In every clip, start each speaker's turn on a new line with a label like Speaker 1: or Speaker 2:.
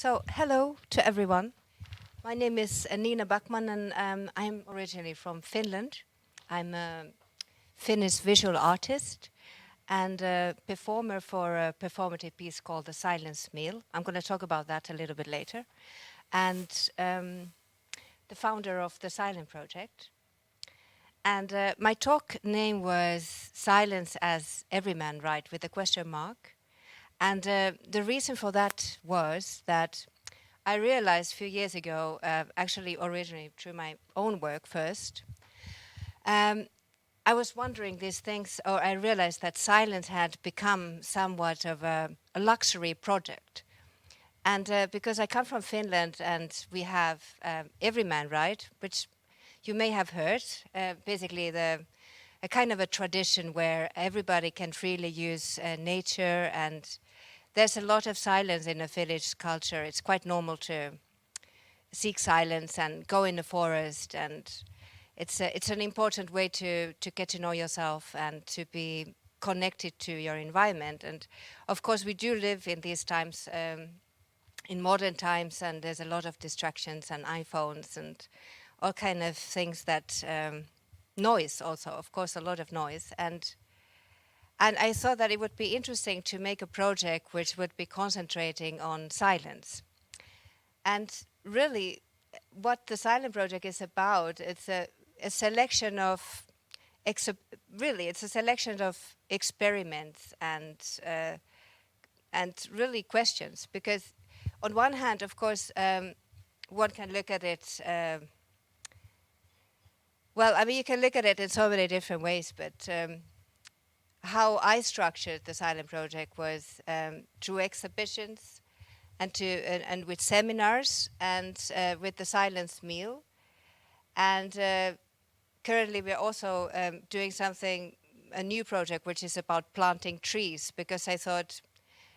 Speaker 1: So, hello to everyone. My name is Nina Backman, and I'm originally from Finland. I'm a Finnish visual artist and a performer for a performative piece called The Silence Meal. I'm going to talk about that a little bit later. And the founder of the Silent Project. And my talk name was Silence as Everyman, right, with a question mark. And the reason for that was that I realized a few years ago, actually originally through my own work first, I was wondering these things, or I realized that silence had become somewhat of a luxury project. And because I come from Finland and we have Everyman, right, which you may have heard, basically a kind of a tradition where everybody can freely use nature, and there's a lot of silence in a village culture. It's quite normal to seek silence and go in the forest, and it's an important way to get to know yourself and to be connected to your environment. And of course we do live in these times, in modern times, and there's a lot of distractions and iPhones and all kind of things that noise also, of course, a lot of noise. And I thought that it would be interesting to make a project which would be concentrating on silence. And really, what the Silent Project is about, it's a selection of, really, it's a selection of experiments and really questions. Because on one hand, of course, one can look at it, well, I mean, you can look at it in so many different ways, but how I structured the Silent Project was through exhibitions and with seminars and with the Silence Meal. And currently we're also doing a new project which is about planting trees, because I thought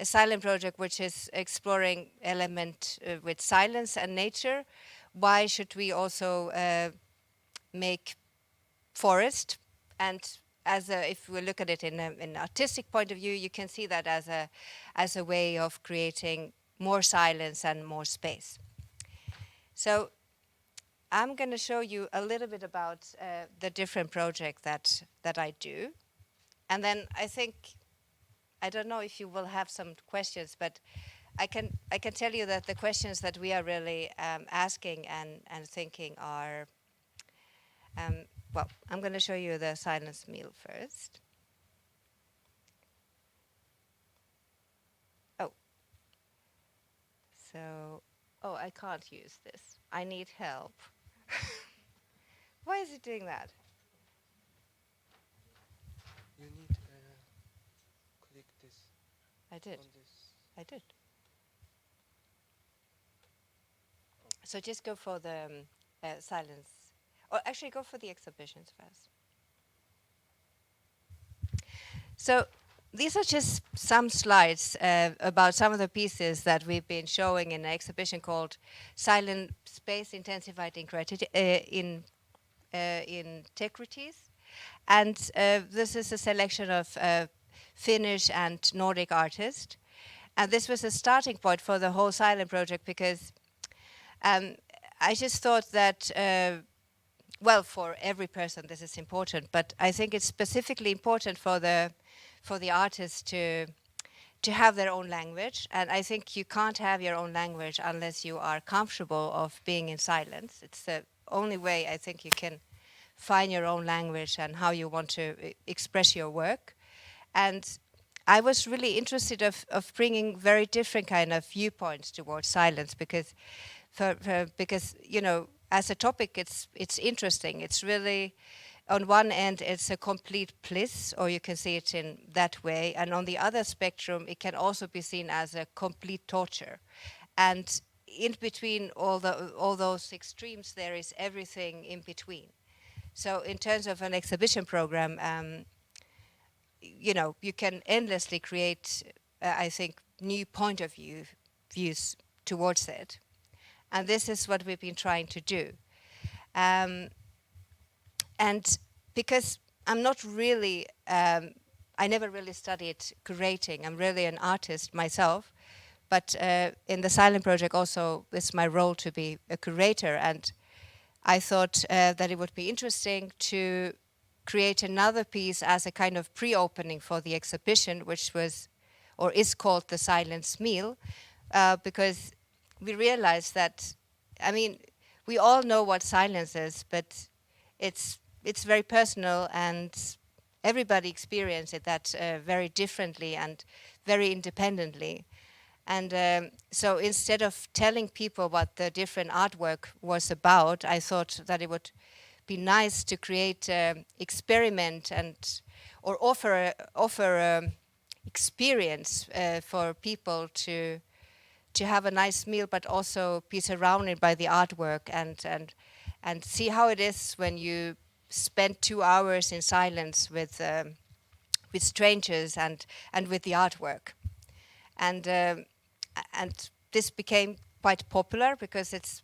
Speaker 1: a silent project which is exploring element with silence and nature, why should we also make forest? And if we look at it in an artistic point of view, you can see that as a way of creating more silence and more space. So I'm going to show you a little bit about the different projects that I do. And then I don't know if you will have some questions, but I can tell you that the questions that we are really asking and thinking are, well, I'm going to show you the silence meal first. Oh, I can't use this. I need help. Why is it doing that?
Speaker 2: You need click this.
Speaker 1: I did.
Speaker 2: On this.
Speaker 1: I did. So just go for the silence. Or actually go for the exhibitions first. So these are just some slides about some of the pieces that we've been showing in an exhibition called Silent Space Intensified Integrities. And this is a selection of Finnish and Nordic artists. And this was a starting point for the whole Silent Project, because I just thought that, well, for every person this is important, but I think it's specifically important for the artists to have their own language. And I think you can't have your own language unless you are comfortable of being in silence. It's the only way I think you can find your own language and how you want to express your work. And I was really interested of bringing very different kind of viewpoints towards silence, because because, you know, as a topic it's interesting. It's really, on one end it's a complete bliss, or you can see it in that way, and on the other spectrum it can also be seen as a complete torture. And in between all those extremes there is everything in between. So in terms of an exhibition program, you know, you can endlessly create, I think, new point of views towards it. And this is what we've been trying to do. And because I'm not really, I never really studied curating. I'm really an artist myself. But in the silent project also, it's my role to be a curator, and I thought that it would be interesting to create another piece as a kind of pre-opening for the exhibition, which was, or is called the Silence Meal, because we realized that, I mean, we all know what silence is, but it's very personal, and everybody experiences that very differently and very independently. And so instead of telling people what the different artwork was about, I thought that it would be nice to create experiment and or offer experience for people to have a nice meal, but also be surrounded by the artwork and see how it is when you spend 2 hours in silence with strangers and with the artwork. And this became quite popular because it's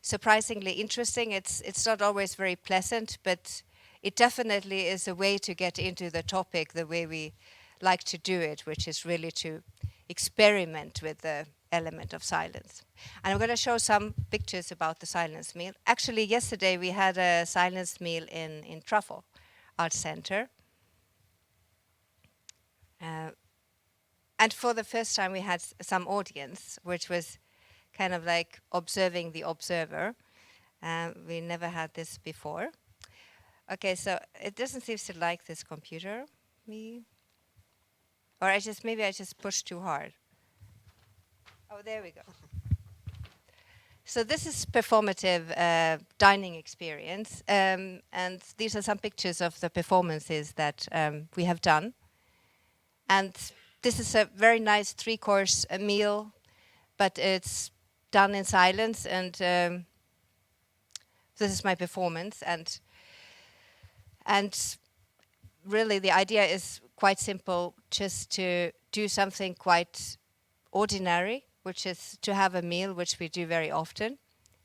Speaker 1: surprisingly interesting. It's not always very pleasant, but it definitely is a way to get into the topic the way we like to do it, which is really to experiment with the element of silence. And I'm going to show some pictures about the silence meal. Actually, yesterday we had a silence meal in Truffle Art Center. And for the first time we had some audience, which was kind of like observing the observer. We never had this before. Okay, so it doesn't seem to like this computer, me. Or maybe I just pushed too hard. Oh, there we go. So this is performative dining experience, and these are some pictures of the performances that we have done. And this is a very nice 3-course meal, but it's done in silence, and this is my performance. And really the idea is quite simple, just to do something quite ordinary, which is to have a meal, which we do very often.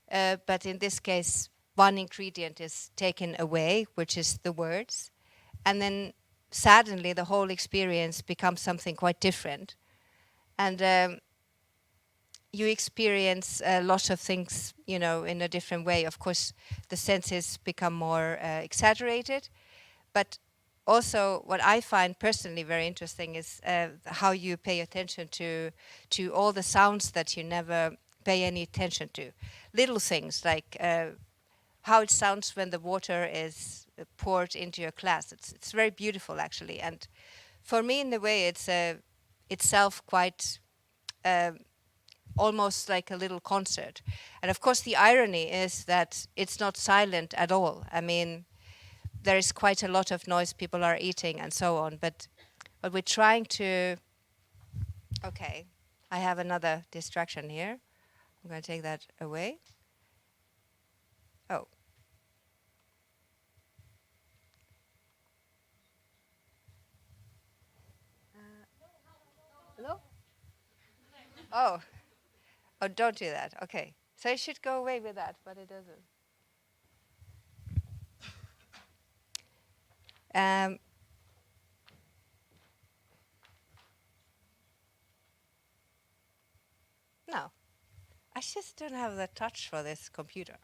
Speaker 1: But in this case, one ingredient is taken away, which is the words. And then suddenly the whole experience becomes something quite different. And you experience a lot of things, you know, in a different way. Of course, the senses become more exaggerated. But also what I find personally very interesting is how you pay attention to all the sounds that you never pay any attention to. Little things like how it sounds when the water is poured into your glass. It's very beautiful, actually. And for me, in a way, it's itself quite almost like a little concert. And of course, the irony is that it's not silent at all. I mean, there is quite a lot of noise, people are eating and so on, but we're trying to... Okay, I have another distraction here. I'm going to take that away. Oh. Hello? Oh. Oh, don't do that. Okay. So it should go away with that, but it doesn't. No, I just don't have the touch for this computer.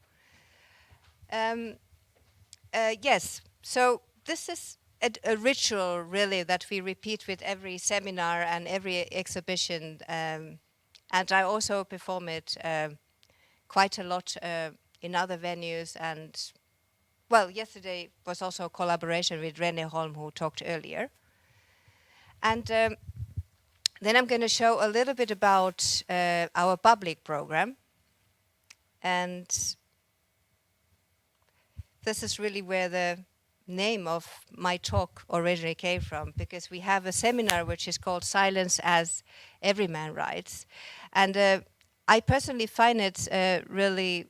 Speaker 1: Yes, so this is a ritual, really, that we repeat with every seminar and every exhibition. And I also perform it quite a lot in other venues. And, well, yesterday was also a collaboration with Rene Holm, who talked earlier. And then I'm going to show a little bit about our public program. And this is really where the name of my talk originally came from, because we have a seminar which is called Silence as Everyman Writes. And I personally find it really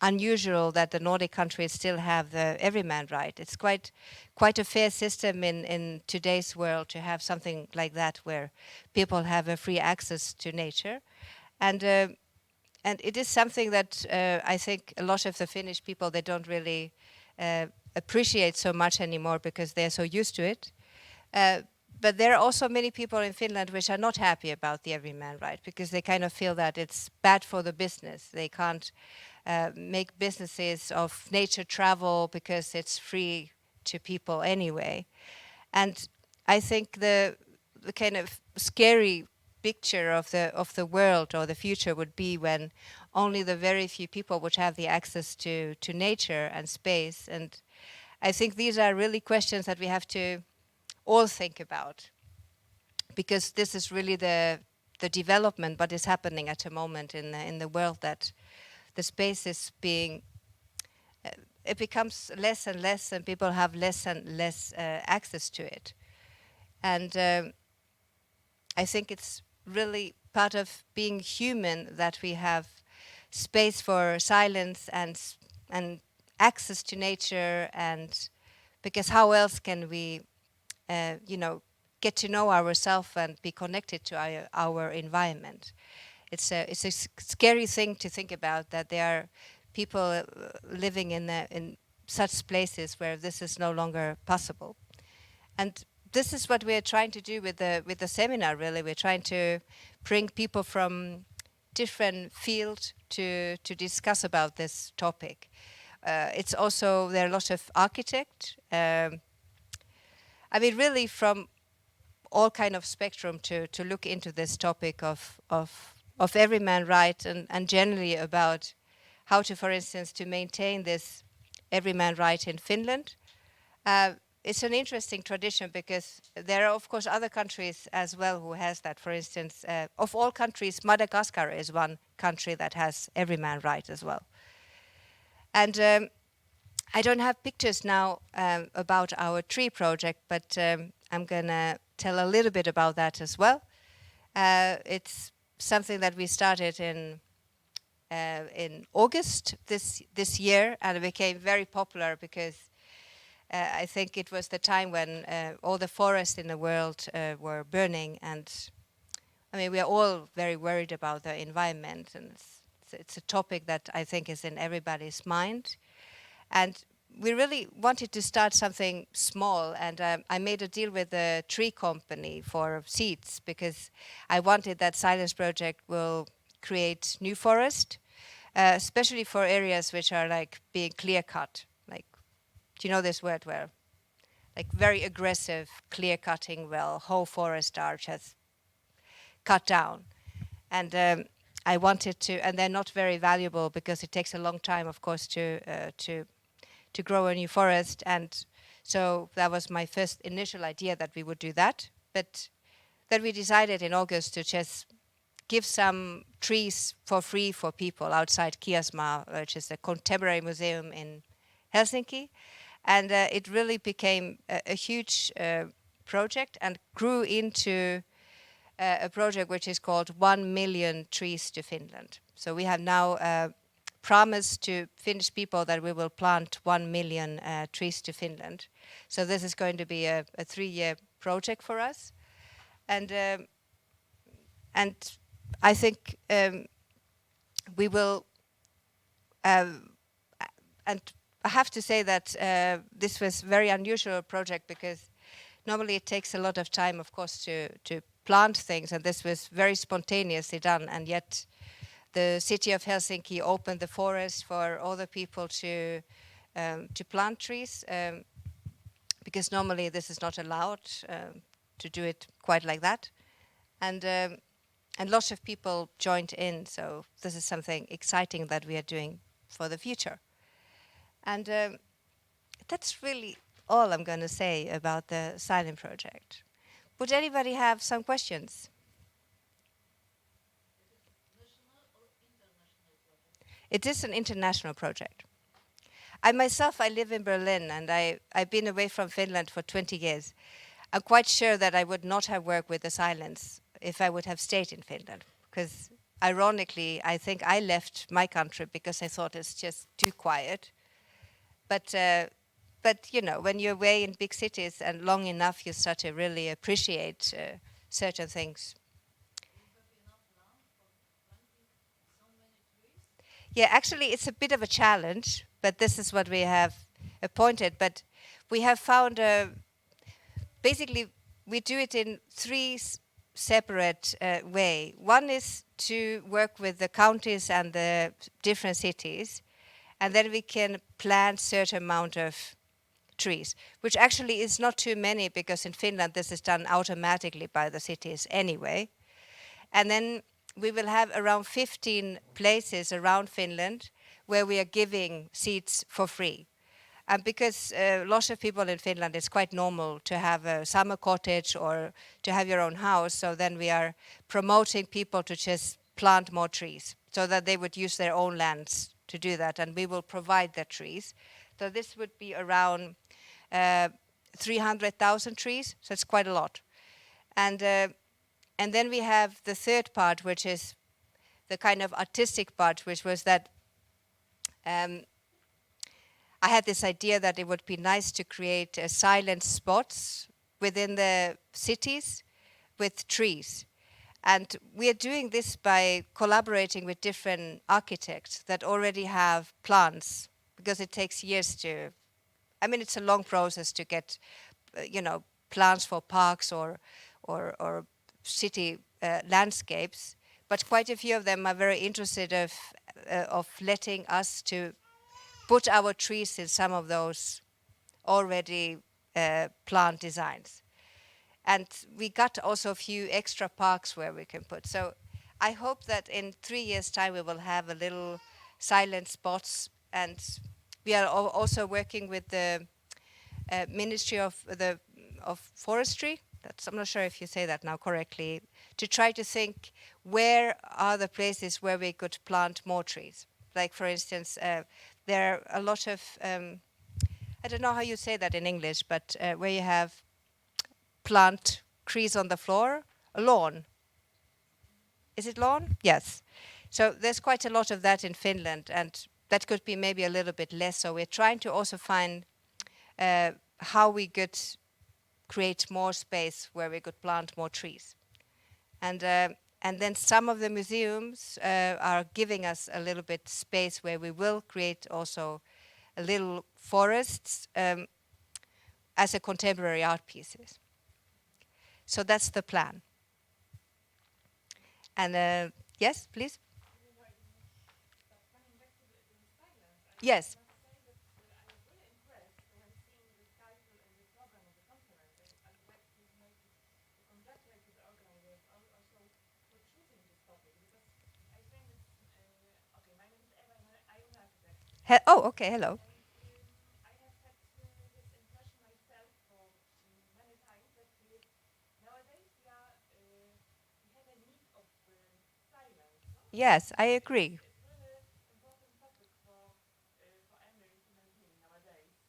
Speaker 1: unusual that the Nordic countries still have the everyman right. It's quite a fair system in today's world to have something like that, where people have a free access to nature. And it is something that I think a lot of the Finnish people, they don't really appreciate so much anymore, because they're so used to it. but there are also many people in Finland which are not happy about the Everyman right, because they kind of feel that it's bad for the business. They can't make businesses of nature travel because it's free to people anyway. And I think the kind of scary picture of the world or the future would be when only the very few people would have the access to nature and space. And I think these are really questions that we have to all think about, because this is really the development what is happening at the moment in the world, that the space is being it becomes less and less, and people have less and less access to it. And I think it's really part of being human that we have space for silence and access to nature, and because how else can we get to know ourselves and be connected to our environment. It's a scary thing to think about, that there are people living in such places where this is no longer possible. And this is what we're trying to do with the seminar, really. We're trying to bring people from different fields to discuss about this topic. It's also, there are a lot of architects. I mean, really from all kind of spectrum to look into this topic of everyman right, and generally about how to, for instance, to maintain this everyman right in Finland. It's an interesting tradition, because there are, of course, other countries as well who has that. For instance, of all countries, Madagascar is one country that has everyman right as well. And I don't have pictures now about our tree project, but I'm going to tell a little bit about that as well. It's something that we started in August this year, and it became very popular because I think it was the time when all the forests in the world were burning, and I mean, we are all very worried about the environment, and it's a topic that I think is in everybody's mind. And we really wanted to start something small, and I made a deal with a tree company for seeds, because I wanted that Silence Project will create new forest, especially for areas which are like being clear cut. Like, do you know this word, where like very aggressive clear cutting, well, whole forests are just cut down. And I wanted to, and they're not very valuable because it takes a long time, of course, to grow a new forest. And so that was my first initial idea, that we would do that. But then we decided in August to just give some trees for free for people outside Kiasma, which is a contemporary museum in Helsinki. And it really became a huge project, and grew into a project which is called 1 million trees to Finland. So we have now promised to Finnish people that we will plant 1 million trees to Finland. So this is going to be a 3-year project for us. And I think we will, and I have to say that this was a very unusual project, because normally it takes a lot of time, of course, to plant things, and this was very spontaneously done, and yet the city of Helsinki opened the forest for all the people to plant trees, because normally this is not allowed to do it quite like that. And lots of people joined in, so this is something exciting that we are doing for the future. And that's really all I'm going to say about the Silent Project. Would anybody have some questions? It is an international project. I myself, I live in Berlin, and I've been away from Finland for 20 years. I'm quite sure that I would not have worked with the silence if I would have stayed in Finland, because ironically, I think I left my country because I thought it's just too quiet. But you know, when you're away in big cities and long enough, you start to really appreciate certain things. Yeah, actually, it's a bit of a challenge, but this is what we have appointed. But we have found, basically, we do it in three separate way. One is to work with the counties and the different cities, and then we can plant certain amount of trees, which actually is not too many because in Finland this is done automatically by the cities anyway. And then we will have around 15 places around Finland where we are giving seeds for free. And because lots of people in Finland, it's quite normal to have a summer cottage or to have your own house. So then we are promoting people to just plant more trees so that they would use their own lands to do that. And we will provide the trees. So this would be around 300,000 trees. So it's quite a lot. And then we have the third part, which is the kind of artistic part, which was that I had this idea that it would be nice to create silent spots within the cities with trees. And we are doing this by collaborating with different architects that already have plans, because it takes years to, I mean, it's a long process to get, plans for parks or city landscapes. But quite a few of them are very interested of letting us to put our trees in some of those already plant designs. And we got also a few extra parks where we can put. So I hope that in 3 years' time we will have a little silent spots. And we are also working with the Ministry of Forestry. I'm not sure if you say that now correctly, to try to think where are the places where we could plant more trees. Like, for instance, there are a lot of, I don't know how you say that in English, but where you have plant trees on the floor, a lawn. Is it lawn? Yes. So there's quite a lot of that in Finland, and that could be maybe a little bit less. So we're trying to also find how we could create more space where we could plant more trees. And then some of the museums are giving us a little bit space where we will create also a little forests as a contemporary art pieces. So that's the plan. And yes, please. Yes. Oh, okay, hello. Yes, I agree.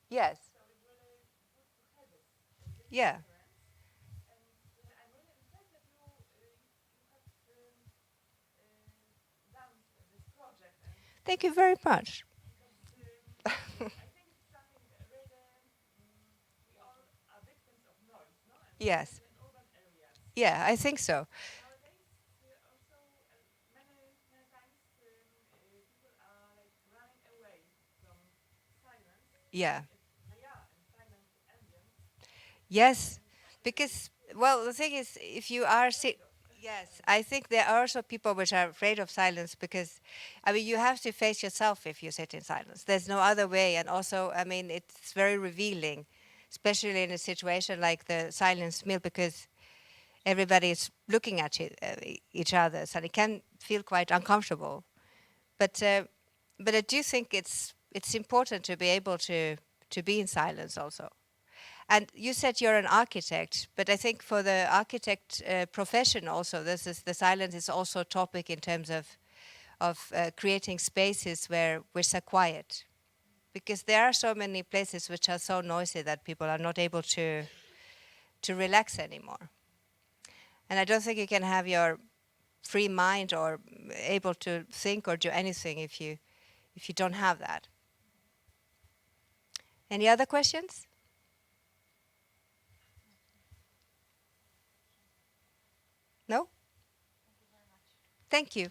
Speaker 1: Yes. Yeah. Thank you very much. Yes. Yeah, I think so. Yeah. Yes, because, well, the thing is, if you are yes, I think there are also people which are afraid of silence because, I mean, you have to face yourself if you sit in silence. There's no other way, and also, I mean, it's very revealing, especially in a situation like the silence meal, because everybody is looking at each other, so it can feel quite uncomfortable. But I do think it's important to be able to be in silence also. And you said you're an architect, but I think for the architect profession also, the silence is also a topic in terms of creating spaces which are quiet, because there are so many places which are so noisy that people are not able to relax anymore. And I don't think you can have your free mind or able to think or do anything if you don't have that. Any other questions? No? Thank you.